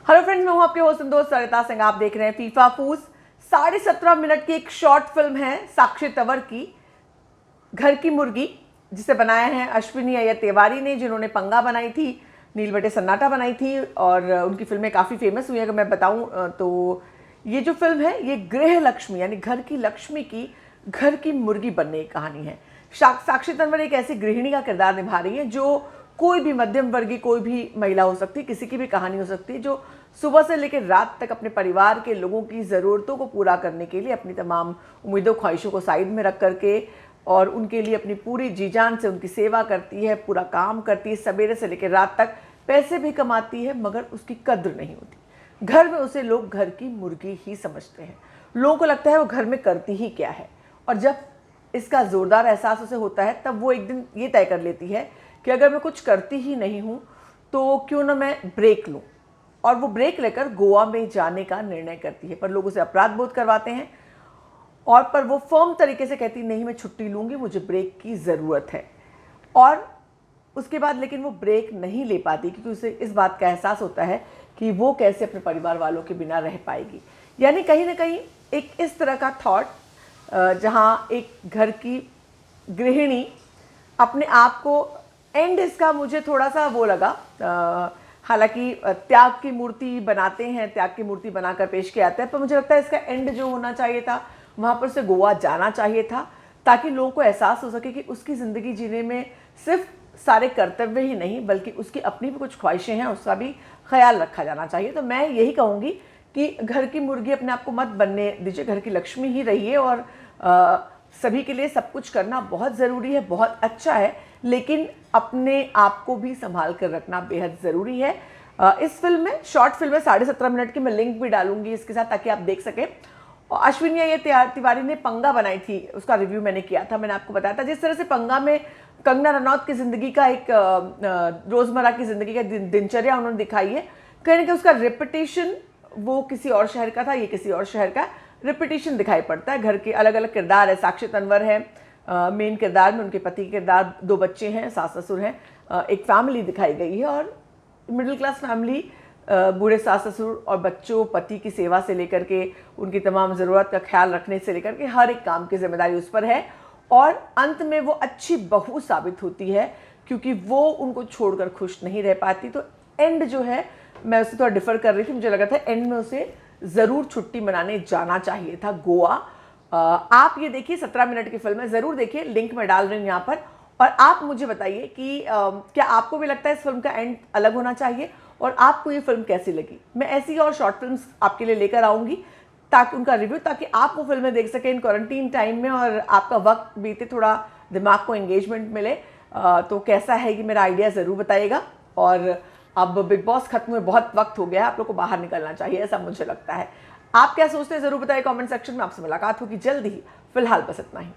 Hello friends, मैं हूं आपके होस्ट दोस्त सरिता सिंह। आप देख रहे हैं फीफा फूस। 17.5 मिनट की एक शॉर्ट फिल्म है साक्षी तंवर की, घर की मुर्गी, जिसे बनाया है अश्विनी अय्यर तिवारी ने, जिन्होंने पंगा बनाई थी, नील बटे सन्नाटा बनाई थी और उनकी फिल्में काफ़ी फेमस हुई हैं। अगर मैं बताऊं तो ये जो फिल्म है ये गृह लक्ष्मी यानी घर की लक्ष्मी की घर की मुर्गी बनने की कहानी है। साक्षी तंवर एक ऐसी गृहिणी का किरदार निभा रही है जो कोई भी मध्यम वर्गीय कोई भी महिला हो सकती है, किसी की भी कहानी हो सकती है, जो सुबह से लेकर रात तक अपने परिवार के लोगों की ज़रूरतों को पूरा करने के लिए अपनी तमाम उम्मीदों ख्वाहिशों को साइड में रख करके और उनके लिए अपनी पूरी जी जान से उनकी सेवा करती है, पूरा काम करती है, सवेरे से लेकर रात तक पैसे भी कमाती है, मगर उसकी कद्र नहीं होती। घर में उसे लोग घर की मुर्गी ही समझते हैं। लोगों को लगता है वो घर में करती ही क्या है, और जब इसका ज़ोरदार एहसास उसे होता है तब वो एक दिन ये तय कर लेती है कि अगर मैं कुछ करती ही नहीं हूँ तो क्यों ना मैं ब्रेक लूँ, और वो ब्रेक लेकर गोवा में जाने का निर्णय करती है। पर लोग उसे अपराध बोध करवाते हैं और पर वो फर्म तरीके से कहती नहीं, मैं छुट्टी लूँगी, मुझे ब्रेक की ज़रूरत है। और उसके बाद लेकिन वो ब्रेक नहीं ले पाती क्योंकि उसे इस बात का एहसास होता है कि वो कैसे अपने परिवार वालों के बिना रह पाएगी। यानी कहीं ना कहीं एक इस तरह का थॉट, जहाँ एक घर की गृहिणी अपने आप को, एंड इसका मुझे थोड़ा सा वो लगा, हालांकि त्याग की मूर्ति बनाते हैं, त्याग की मूर्ति बनाकर पेश किया जाता है, पर मुझे लगता है इसका एंड जो होना चाहिए था वहाँ पर उसे गोवा जाना चाहिए था, ताकि लोगों को एहसास हो सके कि उसकी ज़िंदगी जीने में सिर्फ सारे कर्तव्य ही नहीं बल्कि उसकी अपनी भी कुछ ख्वाहिशें हैं, उसका भी ख्याल रखा जाना चाहिए। तो मैं यही कहूँगी कि घर की मुर्गी अपने आप को मत बनने दीजिए, घर की लक्ष्मी ही रहिए। और सभी के लिए सब कुछ करना बहुत ज़रूरी है, बहुत अच्छा है, लेकिन अपने आप को भी संभाल कर रखना बेहद ज़रूरी है। इस फिल्म में, शॉर्ट फिल्म है 17.5 मिनट की, मैं लिंक भी डालूंगी इसके साथ ताकि आप देख सकें। और अश्विनी अय्यर तिवारी ने पंगा बनाई थी, उसका रिव्यू मैंने किया था, मैंने आपको बताया था जिस तरह से पंगा में कंगना रनौत की ज़िंदगी का एक रोज़मर्रा की ज़िंदगी का दिनचर्या उन्होंने दिखाई है। कहीं ना कहीं उसका रेपिटेशन, वो किसी और शहर का था, ये किसी और शहर का, रेपिटेशन दिखाई पड़ता है। घर के अलग अलग किरदार है, साक्षी तंवर है मेन किरदार में, उनके पति के किरदार, 2 बच्चे हैं, सास ससुर हैं, एक फैमिली दिखाई गई है और मिडिल क्लास फैमिली, बूढ़े सास ससुर और बच्चों, पति की सेवा से लेकर के उनकी तमाम ज़रूरत का ख्याल रखने से लेकर के हर एक काम की जिम्मेदारी उस पर है। और अंत में वो अच्छी बहू साबित होती है क्योंकि वो उनको छोड़कर खुश नहीं रह पाती। तो एंड जो है, मैं उससे थोड़ा डिफर कर रही थी, मुझे लगा था एंड में उसे ज़रूर छुट्टी मनाने जाना चाहिए था गोवा। आप ये देखिए, 17 मिनट की फिल्म है, ज़रूर देखिए, लिंक मैं डाल रही हूँ यहाँ पर। और आप मुझे बताइए कि क्या आपको भी लगता है इस फिल्म का एंड अलग होना चाहिए, और आपको ये फिल्म कैसी लगी। मैं ऐसी और शॉर्ट फिल्म्स आपके लिए लेकर आऊँगी ताकि उनका रिव्यू, ताकि आप वो फिल्में देख सकें इन क्वारंटीन टाइम में और आपका वक्त बीते, थोड़ा दिमाग को एंगेजमेंट मिले। तो कैसा है ये मेरा आइडिया ज़रूर बताइएगा। और अब बिग बॉस खत्म हुए बहुत वक्त हो गया है, आप लोग को बाहर निकलना चाहिए, ऐसा मुझे लगता है। आप क्या सोचते हैं ज़रूर बताइए कमेंट सेक्शन में। आपसे मुलाकात होगी जल्द ही। फिलहाल बस इतना ही।